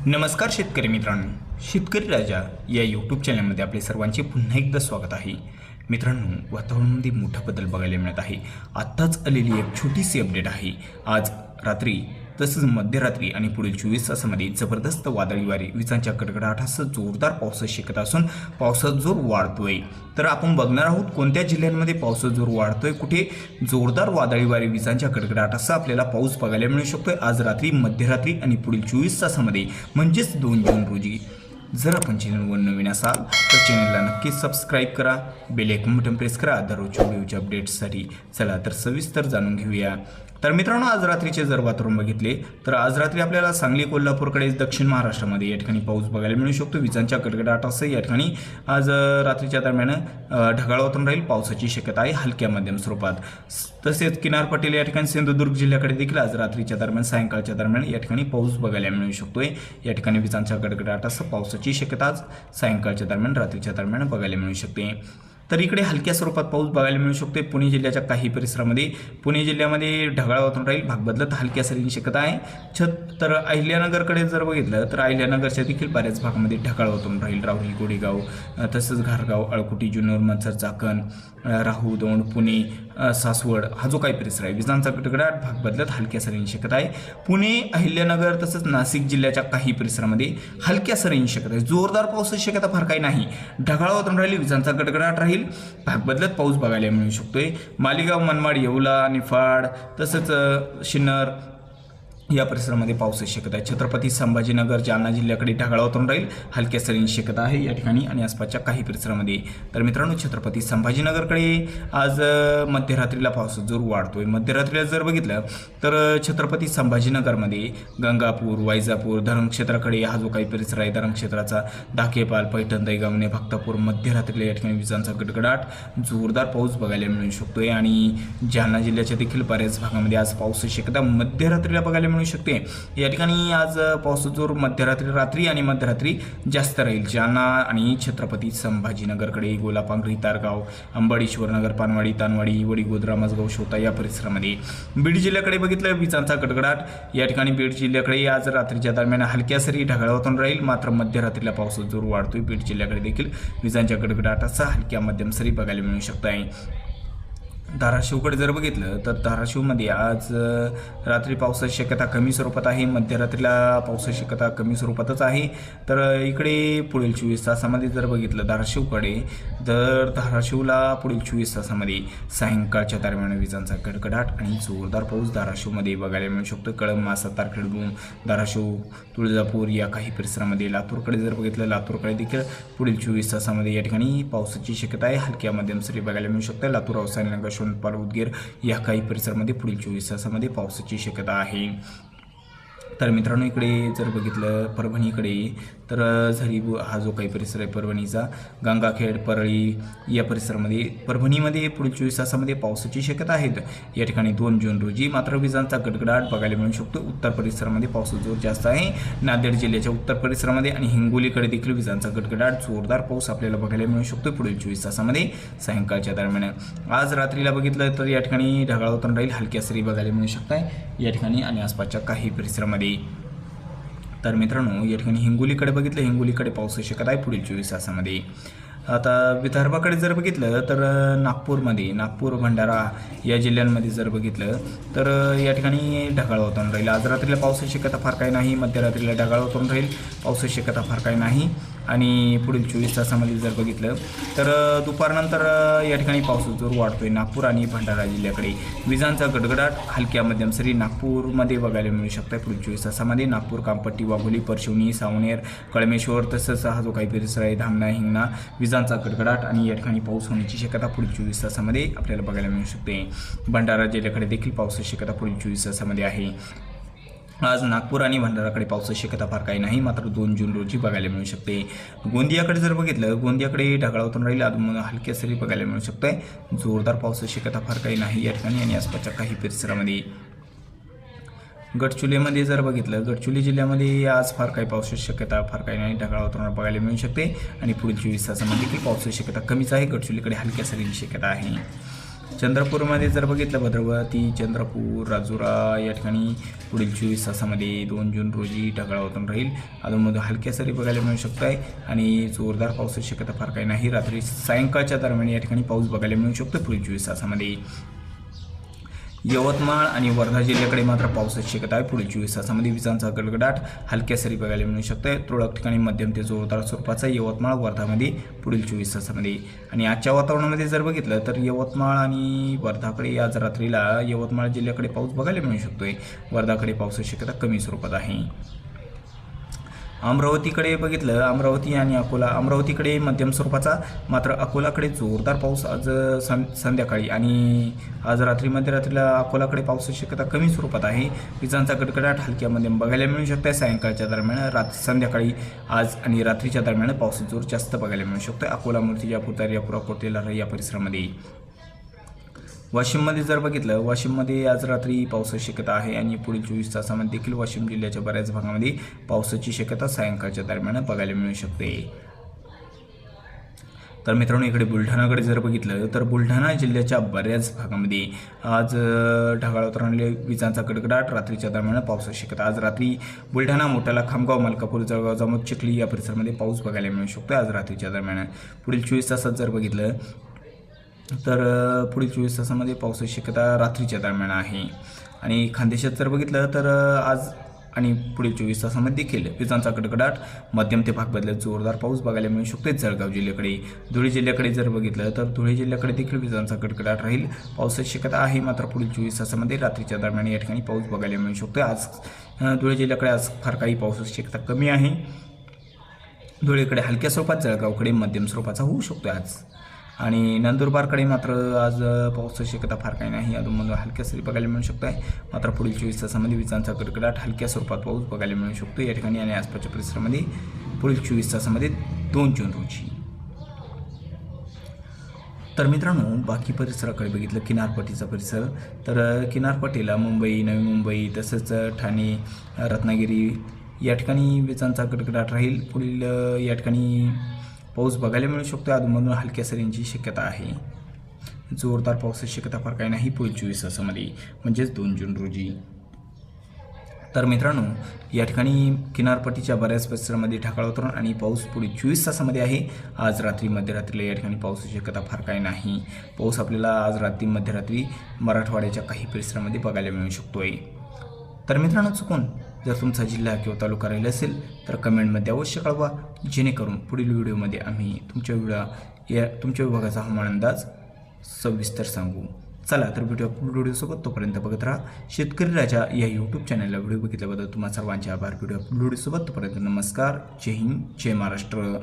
नमस्कार शेतकरी मित्रांनो, शेतकरी राजा या यूट्यूब चॅनलमध्ये आपले सर्वांचे पुन्हा एकदा स्वागत आहे. मित्रांनो, वातावरणामध्ये मोठा बदल बघायला मिळत आहे. आत्ताच आलेली एक छोटीशी अपडेट आहे. आज रात्री तसंच मध्यरात्री आणि पुढील 24 तासामध्ये जबरदस्त वादळी वारे, विजांच्या कडकडाटासह जोरदार पावसाची शक्यता असून पावसाचा जोर वाढतोय. तर आपण बघणार आहोत कोणत्या जिल्ह्यांमध्ये पावसाचा जोर वाढतोय, कुठे जोरदार वादळी वारे, विजांच्या कडकडाटासह आपल्याला पाऊस बघायला मिळू शकतोय आज रात्री, मध्यरात्री आणि पुढील 24 तासामध्ये, म्हणजेच 2 जून रोजी. जर आपण चॅनलवर नवीन असाल तर चॅनलला नक्की सबस्क्राईब करा, बेल आयकॉन बटन प्रेस करा दररोजच्या व्हिडिओच्या अपडेट्ससाठी. चला तर सविस्तर जाणून घेऊया. तर मित्रांनो, आज रात्रीचे जर वातावरण बघितले तर आज रात्री आपल्याला सांगली, कोल्हापूरकडे, दक्षिण महाराष्ट्रामध्ये या ठिकाणी पाऊस बघायला मिळू शकतो. विजांच्या कडकडाटासह या ठिकाणी आज रात्रीच्या दरम्यान ढगाळ वातावरण राहील. पावसाची शक्यता आहे हलक्या मध्यम स्वरूपात. तसेच किनारपट्टीला या ठिकाणी सिंधुदुर्ग जिल्ह्याकडे देखील आज रात्रीच्या दरम्यान, सायंकाळच्या दरम्यान या ठिकाणी पाऊस बघायला मिळू शकतोय. या ठिकाणी विजांच्या कडकडाटासह पावसाची शक्यता आज सायंकाळच्या दरम्यान, रात्रीच्या दरम्यान बघायला मिळू शकते. तर इकडे हलक्या स्वरूपात पाऊस बघायला मिळू शकते. पुणे जिल्ह्याच्या काही परिसरामध्ये, पुणे जिल्ह्यामध्ये ढगाळ वातावरण राहील, भाग बदलत हलक्या सरींची शक्यता आहे. तर अहिल्यानगरकडे जर बघितलं तर अहिल्यानगरच्या देखील बऱ्याच भागामध्ये ढगाळ वातावरण राहील. राहुरी, गोडेगाव, तसंच घारगाव, अळकुटी, जुन्नर, मंचर, चाकण, राहू, दौंड, पुणे, सासवड हा जो काही परिसर आहे, विजांचा कडकडाट, भाग बदलत हलक्या सरींची शक्यता आहे. पुणे, अहिल्यानगर तसंच नाशिक जिल्ह्याच्या काही परिसरामध्ये हलक्या सरींची शक्यता आहे. जोरदार पावसाची शक्यता फार काही नाही. ढगाळ वातावरण राहील, विजांचा कडकडाट राहील, भाग बदलत पाऊस बघायला मिळू शकतोय. मालेगाव, मनमाड, येवला, निफाड तसंच शिन्नर या परिसरामध्ये पावसाची शक्यता आहे. छत्रपती संभाजीनगर, जालना जिल्ह्याकडे ढगाळ वातावरण राहील, हलक्या सरींची शक्यता आहे या ठिकाणी आणि आसपासच्या काही परिसरामध्ये. तर मित्रांनो, छत्रपती संभाजीनगरकडे आज मध्यरात्रीला पावसाचा जोर वाढतोय. मध्यरात्रीला जर बघितलं तर छत्रपती संभाजीनगरमध्ये गंगापूर, वैजापूर, धरणक्षेत्राकडे हा जो काही परिसर आहे, धरणक्षेत्राचा दाखेपाल, पैठण, दैगावणे, भक्तापूर, मध्यरात्रीला या ठिकाणी विजांचा गडगडाट, जोरदार पाऊस बघायला मिळू शकतोय. आणि जालना जिल्ह्याच्या देखील बऱ्याच भागामध्ये आज पावसाची शक्यता मध्यरात्रीला बघायला मिळू शकते. या ठिकाणी आज पावसाचा जोर रात्री आणि मध्यरात्री जास्त राहील. जालना आणि छत्रपती संभाजीनगरकडे गोलापांगरी, तारगाव, अंबडेश्वर नगर, पानवाडी, तानवाडी, वडी, गोद्रा, मजगाव, शोता या परिसरामध्ये. बीड जिल्ह्याकडे बघितलं, विजांचा कडकडाट या ठिकाणी बीड जिल्ह्याकडे आज रात्रीच्या दरम्यान हलक्या सरी ढगाळ वातावरण राहील, मात्र मध्यरात्रीला पावसाचा जोर वाढतोय. बीड जिल्ह्याकडे देखील विजांच्या कडकडाटाचा हलक्या मध्यम सरी बघायला मिळू शकत आहे. धाराशिवकडे जर बघितलं तर धाराशिवमध्ये आज रात्री पावसाची शक्यता कमी स्वरूपात आहे, मध्यरात्रीला पावसाची शक्यता कमी स्वरूपातच आहे. तर इकडे पुढील 24 तासामध्ये जर बघितलं धाराशिवकडे, तर धाराशिवला पुढील 24 तासामध्ये सायंकाळच्या दरम्यान विजांचा कडकडाट आणि जोरदार पाऊस धाराशिवमध्ये बघायला मिळू शकतो. कळंब, सातारा, खेडून, धाराशिव, तुळजापूर या काही परिसरामध्ये. लातूरकडे जर बघितलं, लातूरकडे देखील पुढील 24 तासामध्ये या ठिकाणी पावसाची शक्यता आहे, हलक्या मध्यम सरी बघायला मिळू शकते. लातूर, औसा, शोणपाल, उदगीर या काही परिसरामध्ये पुढील 24 तासामध्ये पावसाची शक्यता आहे. तर मित्रांनो, इकडे जर बघितलं परभणीकडे, तर झरी हा जो काही परिसर आहे परभणीचा, गंगाखेड, परळी या परिसरामध्ये, परभणीमध्ये पुढील 24 तासामध्ये पावसाची शक्यता आहे या ठिकाणी 2 जून रोजी. मात्र विजांचा गडगडाट बघायला मिळू शकतो. उत्तर परिसरामध्ये पावसाचा जोर जास्त आहे, नांदेड जिल्ह्याच्या उत्तर परिसरामध्ये आणि हिंगोलीकडे देखील विजांचा गडगडाट, जोरदार पाऊस आपल्याला बघायला मिळू शकतो पुढील 24 तासामध्ये सायंकाळच्या दरम्यान. आज रात्रीला बघितलं तर या ठिकाणी ढगाळ वातावरण राहील, हलक्या सरी बघायला मिळू शकत या ठिकाणी आणि आसपासच्या काही परिसरामध्ये. तर मित्रांनो, या ठिकाणी हिंगोलीकडे बघितलं, हिंगोलीकडे पावसाची शक्यता आहे पुढील 24 तासामध्ये. आता विदर्भाकडे जर बघितलं तर नागपूरमध्ये, नागपूर, भंडारा या जिल्ह्यांमध्ये जर बघितलं तर या ठिकाणी ढगाळ वातावरण राहील. आज रात्रीला पावसाची शक्यता फार काही नाही, मध्यरात्रीला ढगाळ वातावरण राहील, पावसाची शक्यता फार काही नाही. आणि पुढील 24 तासामध्ये जर बघितलं तर दुपारनंतर या ठिकाणी पावसाचा जोर वाढतोय. नागपूर आणि भंडारा जिल्ह्याकडे विजांचा गडगडाट, हलक्या मध्यम सरी नागपूरमध्ये बघायला मिळू शकतं पुढील 24 तासामध्ये. नागपूर, कामपट्टी, वाघोली, परशिवनी, सावनेर, कळमेश्वर तसंच हा जो काही परिसर आहे, धामणा, हिंगणा, विजांचा गडगडाट आणि या ठिकाणी पाऊस होण्याची शक्यता पुढील 24 तासामध्ये आपल्याला बघायला मिळू शकते. भंडारा जिल्ह्याकडे देखील पावसाची शक्यता पुढील 24 तासामध्ये आहे. आज नागपूर आणि भंडाराकडे पावसाची शक्यता फार काही नाही, मात्र 2 जून रोजी बघायला मिळू शकते. गोंदियाकडे जर बघितलं, गोंदियाकडे ढगाळ वातावरण राहील, अजून हलक्या सरी बघायला मिळू शकते. जोरदार पावसाची शक्यता फार काही नाही या ठिकाणी आणि आसपासच्या काही परिसरामध्ये. गडचिरोलीमध्ये जर बघितलं, गडचिरोली जिल्ह्यामध्ये आज फार काही पावसाची शक्यता फार काही नाही, ढगाळ वातावरण बघायला मिळू शकते आणि पुढील 24 तासामध्ये देखील पावसाची शक्यता कमीच आहे. गडचिरोलीकडे हलक्या सरीची शक्यता आहे. चंद्रपूरमध्ये जर बघितलं भद्रावती, चंद्रपूर, राजुरा या ठिकाणी पुढील 24 तासामध्ये 2 जून रोजी ढगाळ वातावरण राहील. अधूनमधून हलक्या सरी बघायला मिळू शकत आहे आणि जोरदार पावसाची शक्यता फार काही नाही. रात्री सायंकाळच्या दरम्यान या ठिकाणी पाऊस बघायला मिळू शकतो पुढील 24 तासामध्ये. यवतमाळ आणि वर्धा जिल्ह्याकडे मात्र पावसाची शक्यता आहे. पुढील 24 तासामध्ये विजांचा गडगडाट, हलक्या सरी बघायला मिळू शकते. तुरळक ठिकाणी मध्यम ते जोरदार स्वरूपाचा यवतमाळ, वर्धामध्ये पुढील 24 तासामध्ये. आणि आजच्या वातावरणामध्ये जर बघितलं तर यवतमाळ आणि वर्धाकडे आज रात्रीला यवतमाळ जिल्ह्याकडे पाऊस बघायला मिळू शकतोय. वर्धाकडे पावसाची शक्यता कमी स्वरूपात आहे. अमरावतीकडे बघितलं, अमरावती आणि अकोला, अमरावतीकडे मध्यम स्वरूपाचा, मात्र अकोलाकडे जोरदार पाऊस आज संध्याकाळी आणि आज रात्री मध्यरात्रीला अकोलाकडे पावसाची शक्यता कमी स्वरूपात आहे. विजांचा गडगडाट हलक्या मध्यम बघायला मिळू शकते. सायंकाळच्या दरम्यान संध्याकाळी आज आणि रात्रीच्या दरम्यान पावसाचा जोर जास्त बघायला मिळू शकतो अकोला, मूर्तिजापूर, दर्यापूर, कोटेला या परिसरामध्ये. वाशिममध्ये जर बघितलं, वाशिममध्ये आज रात्री पावसाची शक्यता आहे आणि पुढील 24 तासामध्ये देखील वाशिम जिल्ह्याच्या बऱ्याच भागामध्ये पावसाची शक्यता सायंकाळच्या दरम्यान बघायला मिळू शकते. तर मित्रांनो, इकडे बुलढाणाकडे जर बघितलं तर बुलढाणा जिल्ह्याच्या बऱ्याच भागामध्ये आज ढगाळ वातावरणाने विजांचा गडगडाट, रात्रीच्या दरम्यान पावसाची शक्यता. आज रात्री बुलढाणा, मोठाला, खामगाव, मलकापूर, जळगाव, जामोद, चिखली या परिसरामध्ये पाऊस बघायला मिळू शकतो आज रात्रीच्या दरम्यान. पुढील 24 तासात जर बघितलं तर पुढील 24 तासामध्ये पावसाची शक्यता रात्रीच्या दरम्यान आहे. आणि खानदेशात जर बघितलं तर आज आणि पुढील 24 तासामध्ये देखील विजांचा गडगडाट, मध्यम ते भाग बदलत जोरदार पाऊस बघायला मिळू शकतो जळगाव जिल्ह्याकडे. धुळे जिल्ह्याकडे जर बघितलं तर धुळे जिल्ह्याकडे देखील विजांचा गडगडाट राहील. पावसाची शक्यता आहे, मात्र पुढील 24 तासामध्ये रात्रीच्या दरम्यान या ठिकाणी पाऊस बघायला मिळू शकतो. आज धुळे जिल्ह्याकडे आज फार काही पावसाची शक्यता कमी आहे. धुळेकडे हलक्या स्वरूपात, जळगावकडे मध्यम स्वरूपाचा होऊ शकतो आज. आणि नंदुरबारकडे मात्र आज पावसाची शक्यता फार काही नाही. अधूनमधून हलक्या सरी बघायला मिळू शकत आहे, मात्र पुढील 24 तासामध्ये विजांचा गडगडाट, हलक्या स्वरूपात पाऊस बघायला मिळू शकतो या ठिकाणी आणि आसपासच्या परिसरामध्ये पुढील 24 तासामध्ये 2 जून रोजी. तर मित्रांनो, बाकी परिसराकडे बघितलं, किनारपट्टीचा परिसर, तर किनारपट्टीला मुंबई, नवी मुंबई तसंच ठाणे, रत्नागिरी या ठिकाणी विजांचा गडगडाट राहील. पुढील या ठिकाणी पाऊस बघायला मिळू शकतो. अधूनमधून हलक्या सरींची शक्यता आहे. जोरदार पावसाची शक्यता फार काही नाही पुढील 24 तासामध्ये, म्हणजेच 2 जून रोजी. तर मित्रांनो, या ठिकाणी किनारपट्टीच्या बऱ्याच परिसरामध्ये ढगाळ वातावरण आणि पाऊस पुढील 24 तासामध्ये आहे. आज रात्री मध्यरात्रीला या ठिकाणी पावसाची शक्यता फार काही नाही. पाऊस आपल्याला आज रात्री मध्यरात्री मराठवाड्याच्या काही परिसरामध्ये बघायला मिळू शकतोय. तर मित्रांनो, चुकून जर तुमचा जिल्हा किंवा तालुका राहिला असेल तर कमेंटमध्ये अवश्य कळवा, जेणेकरून पुढील व्हिडिओमध्ये आम्ही तुमच्या विभागाचा हवामान अंदाज सविस्तर सांगू. चला तर व्हिडिओसोबत तोपर्यंत बघत राहा शेतकरी राजा या यूट्यूब चॅनलला. व्हिडिओ बघितल्याबद्दल तुम्हा सर्वांचे आभार. व्हिडिओसोबत तोपर्यंत नमस्कार. जय हिंद, जय महाराष्ट्र.